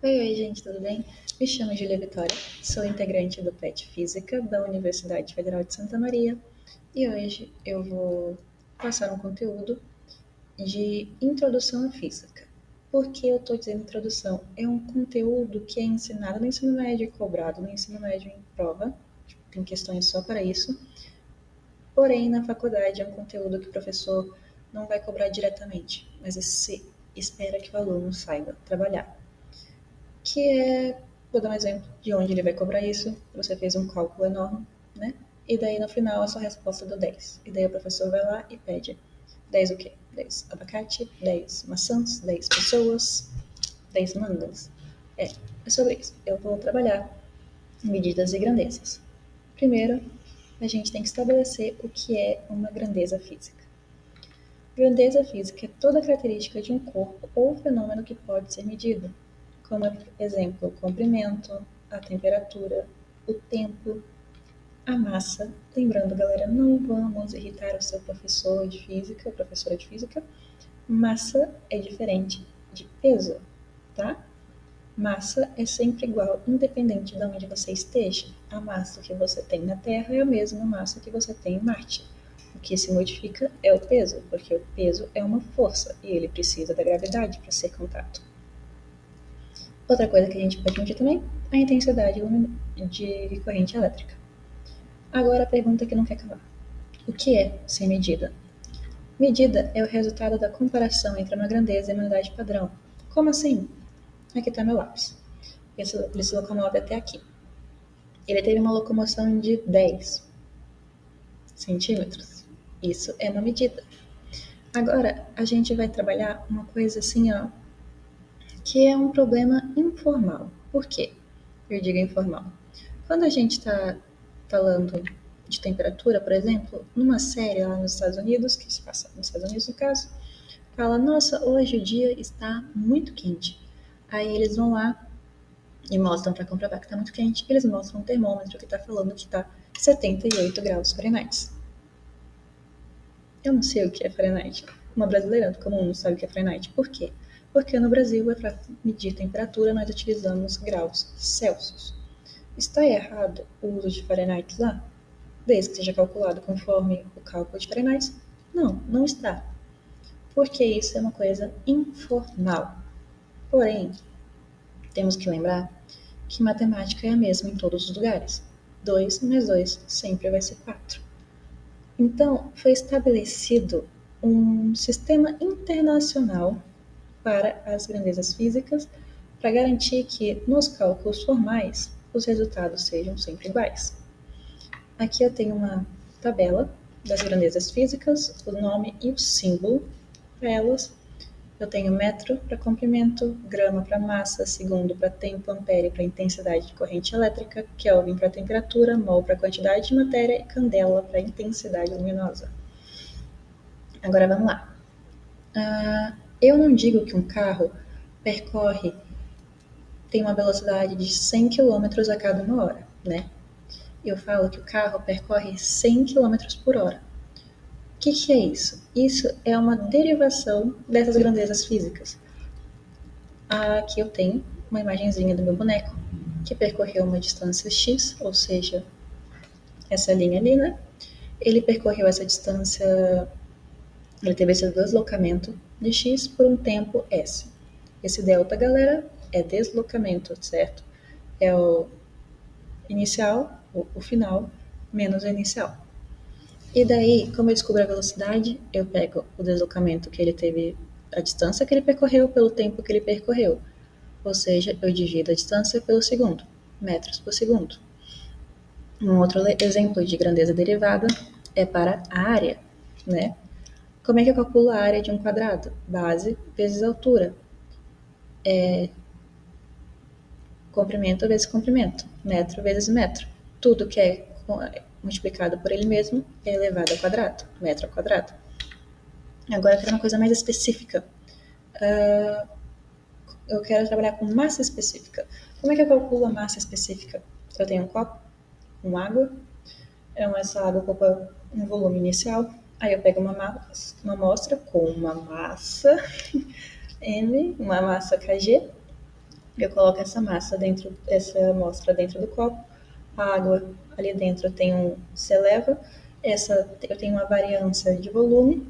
Oi, gente, tudo bem? Me chamo Julia Vitória, sou integrante do PET Física da Universidade Federal de Santa Maria e hoje eu vou passar um conteúdo de introdução à física. Por que eu estou dizendo introdução? É um conteúdo que é ensinado no ensino médio e cobrado no ensino médio em prova, tem questões só para isso, porém na faculdade é um conteúdo que o professor não vai cobrar diretamente, mas se espera que o aluno saiba trabalhar. Que é, vou dar um exemplo de onde ele vai cobrar isso. Você fez um cálculo enorme, né? E daí no final a sua resposta deu 10. E daí o professor vai lá e pede 10 o quê? 10 abacate, 10 maçãs, 10 pessoas, 10 mangas. É sobre isso. Eu vou trabalhar medidas e grandezas. Primeiro, a gente tem que estabelecer o que é uma grandeza física. Grandeza física é toda característica de um corpo ou fenômeno que pode ser medido, como exemplo, o comprimento, a temperatura, o tempo, a massa. Lembrando, galera, não vamos irritar o seu professor de física, professora de física. Massa é diferente de peso, tá? Massa é sempre igual, independente de onde você esteja. A massa que você tem na Terra é a mesma massa que você tem em Marte. O que se modifica é o peso, porque o peso é uma força e ele precisa da gravidade para ser contado. Outra coisa que a gente pode medir também é a intensidade de corrente elétrica. Agora a pergunta que não quer calar. O que é ser medida? Medida é o resultado da comparação entre uma grandeza e uma unidade padrão. Como assim? Aqui está meu lápis. Ele se locomove até aqui. Ele teve uma locomoção de 10 centímetros. Isso é uma medida. Agora, a gente vai trabalhar uma coisa assim, ó, que é um problema informal. Por quê? Eu digo informal. Quando a gente está falando de temperatura, por exemplo, numa série lá nos Estados Unidos, que se passa nos Estados Unidos no caso, fala, nossa, hoje o dia está muito quente. Aí eles vão lá e mostram para comprovar que está muito quente, eles mostram um termômetro que está falando que está 78 graus Fahrenheit. Eu não sei o que é Fahrenheit. Uma brasileira comum não sabe o que é Fahrenheit. Por quê? Porque no Brasil, para medir temperatura, nós utilizamos graus Celsius. Está errado o uso de Fahrenheit lá? Desde que seja calculado conforme o cálculo de Fahrenheit? Não, não está. Porque isso é uma coisa informal. Porém, temos que lembrar que matemática é a mesma em todos os lugares. 2 mais 2 sempre vai ser 4. Então, foi estabelecido um sistema internacional para as grandezas físicas para garantir que, nos cálculos formais, os resultados sejam sempre iguais. Aqui eu tenho uma tabela das grandezas físicas, o nome e o símbolo para elas. Eu tenho metro para comprimento, grama para massa, segundo para tempo, ampere para intensidade de corrente elétrica, Kelvin para temperatura, mol para quantidade de matéria e candela para intensidade luminosa. Agora vamos lá. Eu não digo que um carro tem uma velocidade de 100 km a cada 1 hora, né? Eu falo que o carro percorre 100 km por hora. O que é isso? Isso é uma derivação dessas grandezas físicas. Aqui eu tenho uma imagenzinha do meu boneco, que percorreu uma distância x, ou seja, essa linha ali, né? Ele percorreu essa distância, ele teve esse deslocamento de x por um tempo s. Esse delta, galera, é deslocamento, certo? É o inicial, o final, menos o inicial. E daí, como eu descubro a velocidade, eu pego o deslocamento que ele teve, a distância que ele percorreu pelo tempo que ele percorreu. Ou seja, eu divido a distância pelo segundo, metros por segundo. Um outro exemplo de grandeza derivada é para a área, né? Como é que eu calculo a área de um quadrado? Base vezes altura. Comprimento vezes comprimento. Metro vezes metro. Tudo que é multiplicado por ele mesmo é elevado ao quadrado, metro ao quadrado. Agora eu quero uma coisa mais específica. Eu quero trabalhar com massa específica. Como é que eu calculo a massa específica? Eu tenho um copo, com água, essa água ocupa um volume inicial, aí eu pego uma amostra com uma massa M, uma massa Kg, Eu coloco essa amostra dentro do copo, a água ali dentro se eleva, eu tenho uma variância de volume,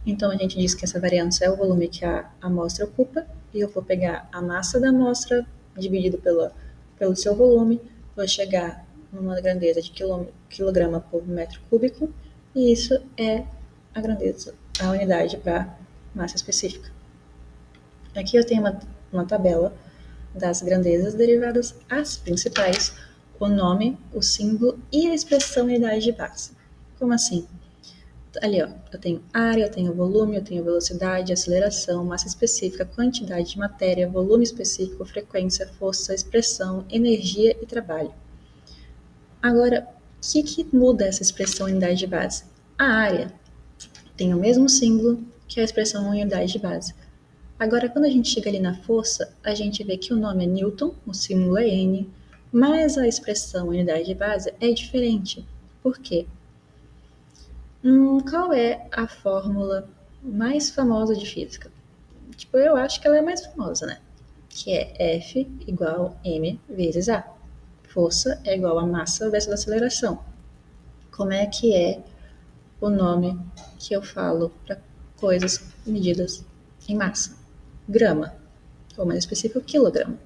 então a gente diz que essa variância é o volume que a amostra ocupa, e eu vou pegar a massa da amostra dividido pelo seu volume, vou chegar numa grandeza de quilograma por metro cúbico, e isso é a unidade para massa específica. Aqui eu tenho uma tabela das grandezas derivadas às principais, o nome, o símbolo e a expressão unidade de base. Como assim? Ali, ó, eu tenho área, eu tenho volume, eu tenho velocidade, aceleração, massa específica, quantidade de matéria, volume específico, frequência, força, expressão, energia e trabalho. Agora, o que muda essa expressão unidade de base? A área tem o mesmo símbolo que a expressão unidade de base. Agora, quando a gente chega ali na força, a gente vê que o nome é Newton, o símbolo é N, mas a expressão unidade de base é diferente. Por quê? Qual é a fórmula mais famosa de física? Tipo, eu acho que ela é a mais famosa, né? Que é F igual M vezes A. Força é igual a massa vezes aceleração. Como é que é o nome que eu falo para coisas medidas em massa? Grama, ou mais específico, quilograma.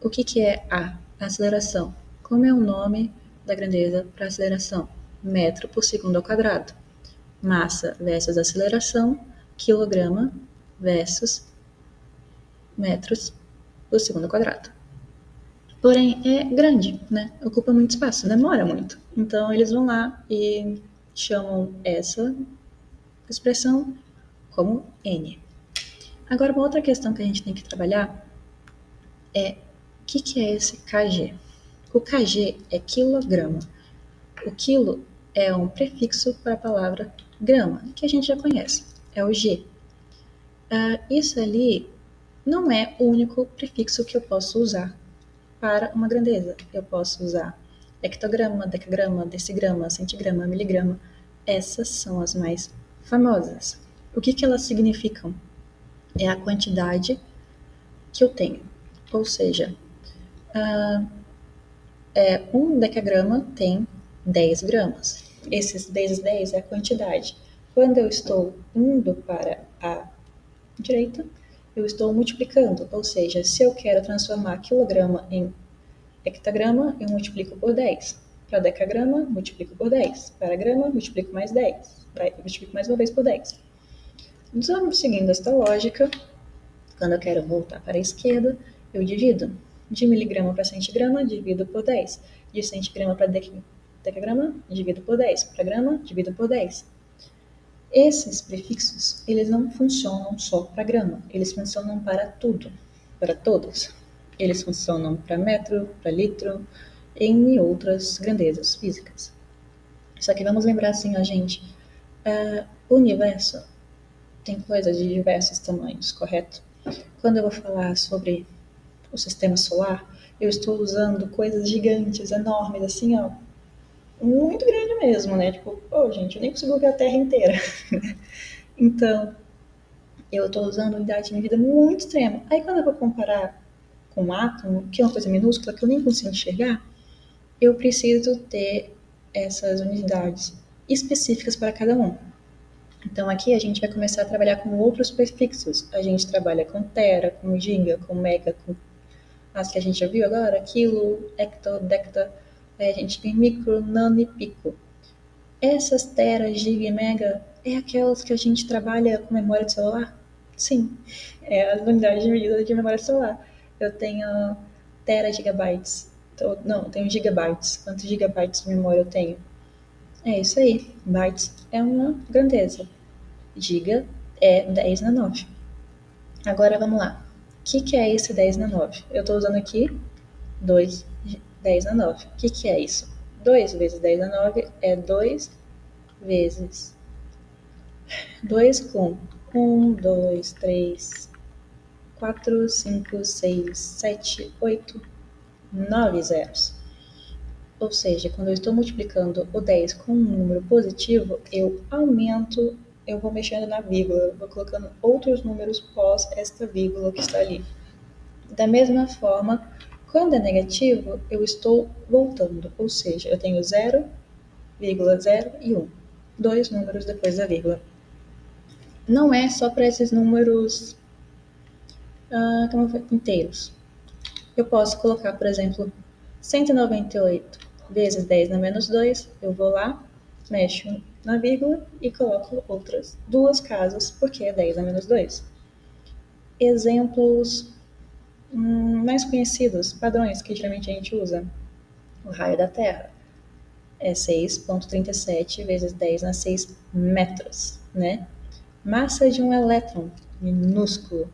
O que é a aceleração? Como é o nome da grandeza para aceleração? Metro por segundo ao quadrado. Massa versus aceleração, quilograma versus metros por segundo ao quadrado. Porém, é grande, né? Ocupa muito espaço, demora muito. Então, eles vão lá e chamam essa expressão como N. Agora, uma outra questão que a gente tem que trabalhar é o que é esse kg? O kg é quilograma. O quilo é um prefixo para a palavra grama, que a gente já conhece, é o G. Isso ali não é o único prefixo que eu posso usar para uma grandeza. Eu posso usar hectograma, decagrama, decigrama, centigrama, miligrama. Essas são as mais famosas. O que elas significam? É a quantidade que eu tenho. Ou seja, um decagrama tem 10 gramas. Esses vezes 10 é a quantidade. Quando eu estou indo para a direita, eu estou multiplicando, ou seja, se eu quero transformar quilograma em hectagrama, eu multiplico por 10. Para decagrama, multiplico por 10. Para grama, multiplico mais 10. Multiplico mais uma vez por 10. Então, seguindo esta lógica, quando eu quero voltar para a esquerda, eu divido. De miligrama para centigrama, divido por 10. De centigrama para decagrama, divido por 10. Para grama, divido por 10. Esses prefixos, eles não funcionam só para grama, eles funcionam para tudo, para todos. Eles funcionam para metro, para litro, em outras grandezas físicas. Só que vamos lembrar assim, a gente, o universo tem coisas de diversos tamanhos, correto? Quando eu vou falar sobre o sistema solar, eu estou usando coisas gigantes, enormes, assim, ó, muito grande mesmo, né? Tipo, gente, eu nem consigo ver a Terra inteira. Então, eu estou usando unidade de medida muito extrema. Aí, quando eu vou comparar com um átomo, que é uma coisa minúscula que eu nem consigo enxergar, eu preciso ter essas unidades específicas para cada um. Então, aqui a gente vai começar a trabalhar com outros prefixos. A gente trabalha com tera, com giga, com mega, com as que a gente já viu agora, quilo, hecto, decta, a gente tem micro, nano e pico. Essas tera, giga e mega é aquelas que a gente trabalha com memória de celular? Sim, é as unidades de medida de memória celular. Eu tenho tera gigabytes. Não, eu tenho gigabytes. Quantos gigabytes de memória eu tenho? É isso aí. Bytes é uma grandeza. Giga é 10 na 9. Agora vamos lá. O que é esse 10 na 9? Eu estou usando aqui 2, 10 na 9. O que é isso? 2 vezes 10 na 9 é 2 vezes 2 com 1, 2, 3, 4, 5, 6, 7, 8, 9 zeros. Ou seja, quando eu estou multiplicando o 10 com um número positivo, eu aumento, eu vou mexendo na vírgula, eu vou colocando outros números pós esta vírgula que está ali. Da mesma forma, quando é negativo, eu estou voltando, ou seja, eu tenho 0,0 e 1, dois números depois da vírgula. Não é só para esses números inteiros. Eu posso colocar, por exemplo, 198 vezes 10 na menos 2, eu vou lá, mexo na vírgula e coloco outras duas casas, porque é 10 a menos 2. Exemplos mais conhecidos, padrões que geralmente a gente usa. O raio da Terra é 6,37 vezes 10 na 6 metros, né? Massa de um elétron, minúsculo,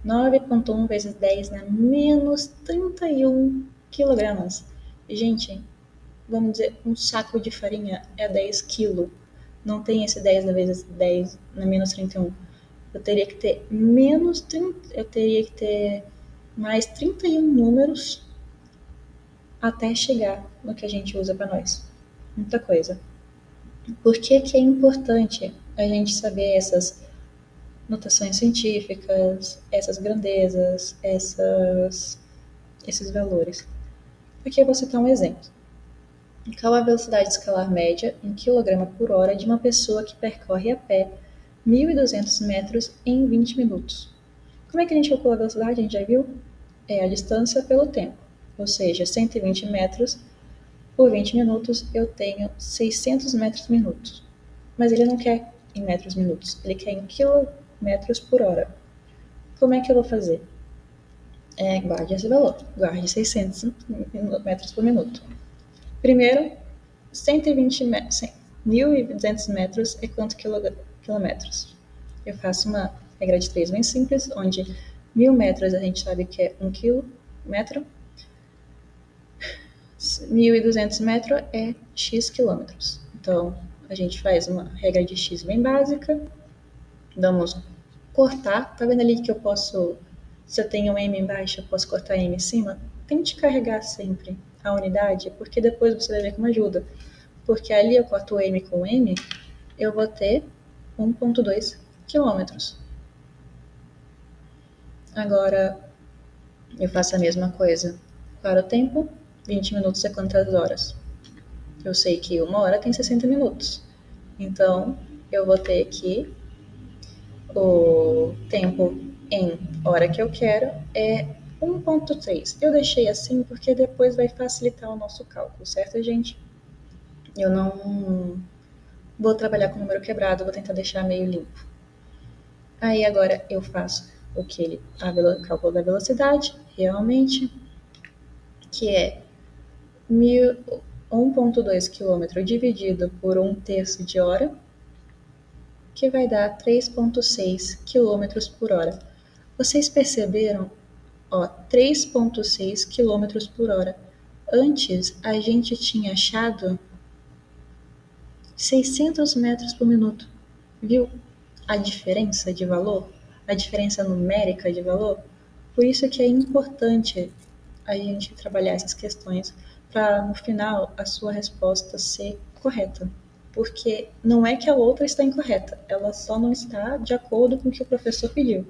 9,1 vezes 10 na menos 31 quilogramas. Gente, vamos dizer, um saco de farinha é 10 quilos. Não tem esse 10 vezes 10 na menos 31. Eu teria que ter menos 30, eu teria que ter mais 31 números até chegar no que a gente usa para nós. Muita coisa. Por que que é importante a gente saber essas notações científicas, essas grandezas, esses valores? Aqui eu vou citar um exemplo. Qual a velocidade escalar média em quilograma por hora de uma pessoa que percorre a pé 1.200 metros em 20 minutos? Como é que a gente calcula a velocidade? A gente já viu? É a distância pelo tempo. Ou seja, 120 metros por 20 minutos eu tenho 600 metros por minuto. Mas ele não quer em metros minutos, ele quer em quilômetros por hora. Como é que eu vou fazer? Guarde esse valor, guarde 600 metros por minuto. Primeiro, 120 metros, 1.200 metros é quanto quilômetros? Eu faço uma regra de 3 bem simples, onde 1.000 metros a gente sabe que é 1 quilômetro, 1.200 metros é x quilômetros. Então, a gente faz uma regra de x bem básica, vamos cortar, tá vendo ali que eu posso, se eu tenho um m embaixo, eu posso cortar m em cima? Tente carregar sempre a unidade, porque depois você vai ver como ajuda. Porque ali eu corto m com m, eu vou ter 1,2 quilômetros. Agora, eu faço a mesma coisa para o tempo, 20 minutos é quantas horas? Eu sei que uma hora tem 60 minutos. Então, eu vou ter que o tempo em hora que eu quero é 1,3. Eu deixei assim porque depois vai facilitar o nosso cálculo, certo, gente? Eu não vou trabalhar com número quebrado, vou tentar deixar meio limpo. Aí agora eu faço o que cálculo da velocidade, realmente, que é 1,2 km dividido por 1/3 de hora, que vai dar 3,6 km por hora. Vocês perceberam? 3,6 km por hora. Antes, a gente tinha achado 600 metros por minuto. Viu a diferença de valor? A diferença numérica de valor? Por isso que é importante a gente trabalhar essas questões para, no final, a sua resposta ser correta. Porque não é que a outra está incorreta, ela só não está de acordo com o que o professor pediu.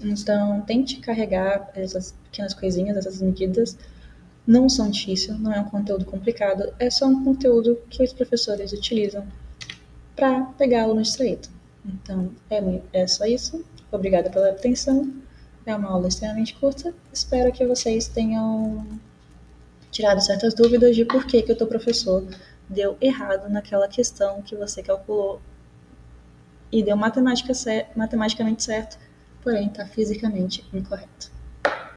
Então, tente carregar essas pequenas coisinhas, essas medidas. Não são difíceis, não é um conteúdo complicado, é só um conteúdo que os professores utilizam para pegar aluno distraído. Então, é só isso. Obrigada pela atenção. É uma aula extremamente curta. Espero que vocês tenham tirado certas dúvidas de por que o teu professor deu errado naquela questão que você calculou e deu matematicamente certo, porém está fisicamente incorreto.